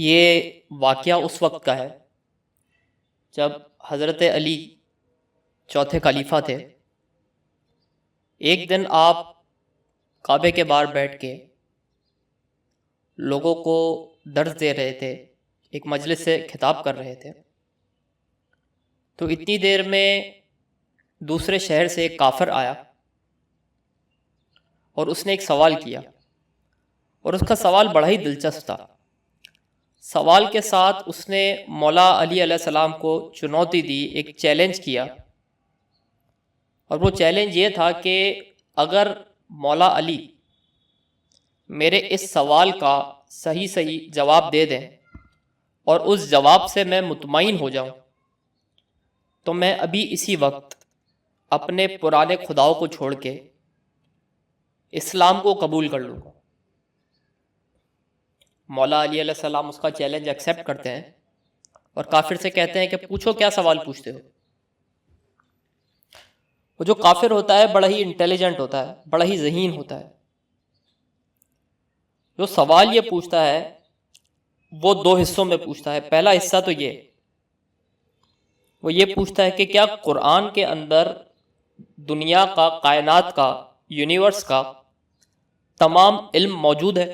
یہ واقعہ اس وقت کا ہے جب حضرت علی چوتھے خلیفہ تھے۔ ایک دن آپ کعبے کے باہر بیٹھ کے لوگوں کو درس دے رہے تھے، ایک مجلس سے خطاب کر رہے تھے، تو اتنی دیر میں دوسرے شہر سے ایک کافر آیا اور اس نے ایک سوال کیا، اور اس کا سوال بڑا ہی دلچسپ تھا۔ سوال کے ساتھ اس نے مولا علی علیہ السلام کو چنوتی دی، ایک چیلنج کیا، اور وہ چیلنج یہ تھا کہ اگر مولا علی میرے اس سوال کا صحیح جواب دے دیں اور اس جواب سے میں مطمئن ہو جاؤں تو میں ابھی اسی وقت اپنے پرانے خداؤں کو چھوڑ کے اسلام کو قبول کر لوں گا۔ مولا علی علیہ السلام اس کا چیلنج ایکسیپٹ کرتے ہیں اور کافر سے کہتے ہیں کہ پوچھو، کیا سوال پوچھتے ہو؟ وہ جو کافر ہوتا ہے بڑا ہی انٹیلیجنٹ ہوتا ہے، بڑا ہی ذہین ہوتا ہے۔ جو سوال یہ پوچھتا ہے وہ دو حصوں میں پوچھتا ہے۔ پہلا حصہ تو وہ یہ پوچھتا ہے کہ کیا قرآن کے اندر دنیا کا، کائنات کا، یونیورس کا تمام علم موجود ہے،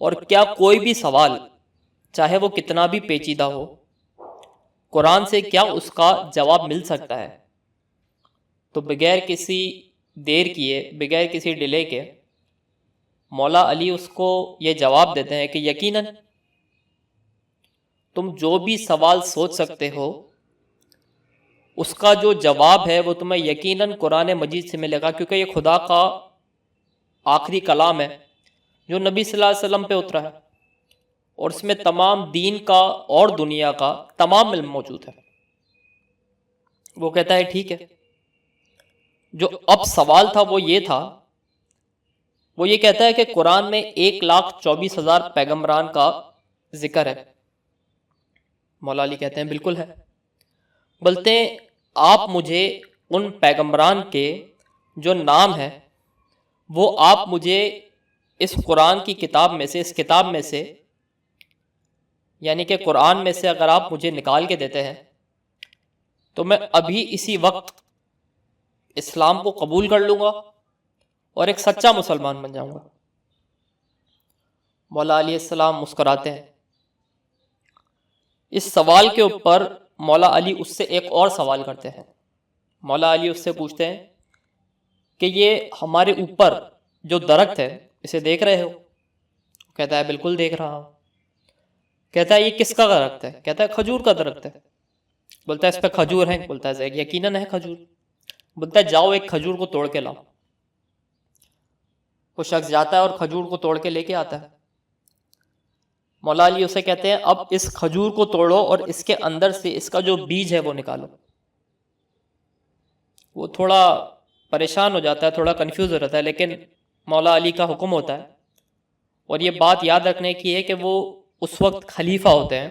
اور کیا کوئی بھی سوال چاہے وہ کتنا بھی پیچیدہ ہو، قرآن سے کیا اس کا جواب مل سکتا ہے؟ تو بغیر کسی دیر کیے، بغیر کسی ڈیلے کے مولا علی اس کو یہ جواب دیتے ہیں کہ یقیناً تم جو بھی سوال سوچ سکتے ہو اس کا جو جواب ہے وہ تمہیں یقیناً قرآن مجید سے ملے گا، کیونکہ یہ خدا کا آخری کلام ہے جو نبی صلی اللہ علیہ وسلم پہ اترا ہے، اور اس میں تمام دین کا اور دنیا کا تمام علم موجود ہے۔ وہ کہتا ہے ٹھیک ہے۔ جو اب سوال تھا وہ یہ تھا، وہ یہ کہتا ہے کہ قرآن میں 1,24,000 پیغمبران کا ذکر ہے۔ مولا علی کہتے ہیں بالکل ہے۔ بولتے ہیں آپ مجھے ان پیغمبران کے جو نام ہیں وہ آپ مجھے اس قرآن کی کتاب میں سے، اس کتاب میں سے، یعنی کہ قرآن میں سے اگر آپ مجھے نکال کے دیتے ہیں تو میں ابھی اسی وقت اسلام کو قبول کر لوں گا اور ایک سچا مسلمان بن جاؤں گا۔ مولا علیہ السلام مسکراتے ہیں۔ اس سوال کے اوپر مولا علی اس سے ایک اور سوال کرتے ہیں۔ مولا علی اس سے پوچھتے ہیں کہ یہ ہمارے اوپر جو درخت ہے اسے دیکھ رہے ہو؟ کہتا ہے بالکل دیکھ رہا ہوں۔ کہتا ہے یہ کس کا درخت ہے؟ کہتا ہے کھجور کا درخت ہے۔ بولتا ہے اس پہ کھجور ہیں؟ بولتا ہے یقیناً ہے کھجور۔ بولتا ہے جاؤ ایک کھجور کو توڑ کے لاؤ۔ وہ شخص جاتا ہے اور کھجور کو توڑ کے لے کے آتا ہے۔ مولا علی اسے کہتے ہیں اب اس کھجور کو توڑو اور اس کے اندر سے اس کا جو بیج ہے وہ نکالو۔ وہ تھوڑا پریشان ہو جاتا ہے، تھوڑا کنفیوز ہو جاتا ہے، لیکن مولا علی کا حکم ہوتا ہے، اور یہ بات یاد رکھنے کی ہے کہ وہ اس وقت خلیفہ ہوتے ہیں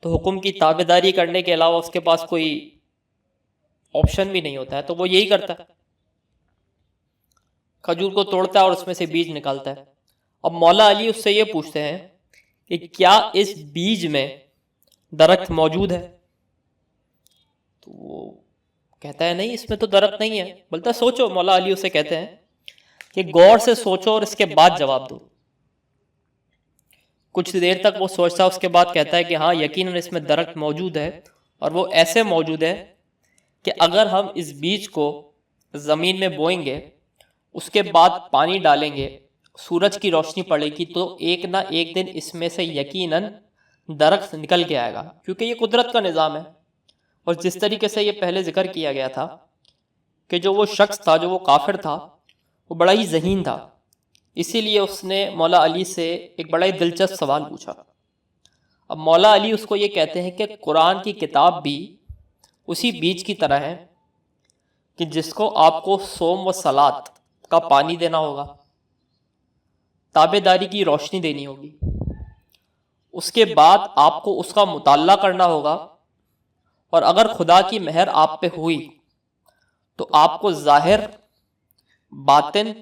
تو حکم کی تابع داری کرنے کے علاوہ اس کے پاس کوئی آپشن بھی نہیں ہوتا ہے، تو وہ یہی کرتا ہے، کھجور کو توڑتا ہے اور اس میں سے بیج نکالتا ہے۔ اب مولا علی اس سے یہ پوچھتے ہیں کہ کیا اس بیج میں درخت موجود ہے؟ تو وہ کہتا ہے نہیں، اس میں تو درخت نہیں ہے۔ بولتا ہے سوچو۔ مولا علی اسے کہتے ہیں کہ غور سے سوچو اور اس کے بعد جواب دو۔ کچھ دیر تک وہ سوچتا ہے، اس کے بعد کہتا ہے کہ ہاں یقیناً اس میں درخت موجود ہے، اور وہ ایسے موجود ہے کہ اگر ہم اس بیج کو زمین میں بوئیں گے، اس کے بعد پانی ڈالیں گے، سورج کی روشنی پڑے گی، تو ایک نہ ایک دن اس میں سے یقیناً درخت نکل کے آئے گا، کیونکہ یہ قدرت کا نظام ہے۔ اور جس طریقے سے یہ پہلے ذکر کیا گیا تھا کہ جو وہ شخص تھا، جو وہ کافر تھا، وہ بڑا ہی ذہین تھا، اسی لیے اس نے مولا علی سے ایک بڑا ہی دلچسپ سوال پوچھا۔ اب مولا علی اس کو یہ کہتے ہیں کہ قرآن کی کتاب بھی اسی بیج کی طرح ہے کہ جس کو آپ کو صوم و صلات کا پانی دینا ہوگا، تابع داری کی روشنی دینی ہوگی، اس کے بعد آپ کو اس کا مطالعہ کرنا ہوگا، اور اگر خدا کی مہر آپ پہ ہوئی تو آپ کو ظاہر، باطن،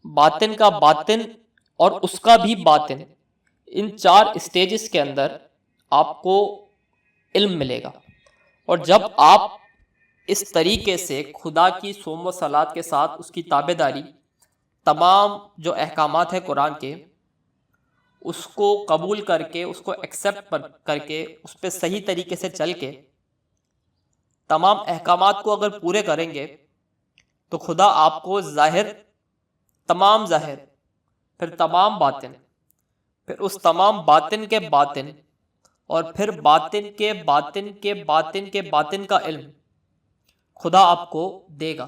باطن کا باطن اور اس کا بھی باطن، ان 4 اسٹیجز کے اندر آپ کو علم ملے گا، اور جب آپ اس طریقے سے خدا کی صوم و صلات کے ساتھ اس کی تابع داری، تمام جو احکامات ہیں قرآن کے، اس کو قبول کر کے، اس کو ایکسیپٹ کر کے، اس پہ صحیح طریقے سے چل کے تمام احکامات کو اگر پورے کریں گے تو خدا آپ کو ظاہر، تمام ظاہر، پھر تمام باطن، پھر اس تمام باطن کے باطن، اور پھر باطن کے باطن کے باطن کے باطن کا علم خدا آپ کو دے گا۔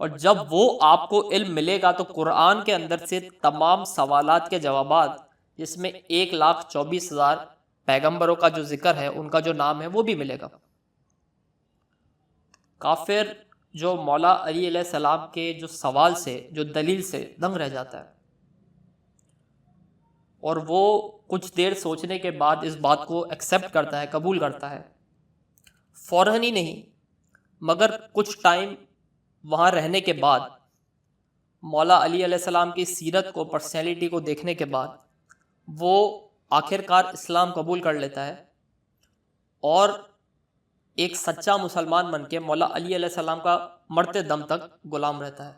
اور جب وہ آپ کو علم ملے گا تو قرآن کے اندر سے تمام سوالات کے جوابات، جس میں 1,24,000 پیغمبروں کا جو ذکر ہے، ان کا جو نام ہے، وہ بھی ملے گا۔ کافر جو مولا علی علیہ السلام کے جو سوال سے، جو دلیل سے دنگ رہ جاتا ہے، اور وہ کچھ دیر سوچنے کے بعد اس بات کو ایکسیپٹ کرتا ہے، قبول کرتا ہے، فوراً ہی نہیں مگر کچھ ٹائم وہاں رہنے کے بعد، مولا علی علیہ السلام کی سیرت کو، پرسنالٹی کو دیکھنے کے بعد، وہ آخرکار اسلام قبول کر لیتا ہے اور ایک سچا مسلمان بن کے مولا علی علیہ السلام کا مرتے دم تک غلام رہتا ہے۔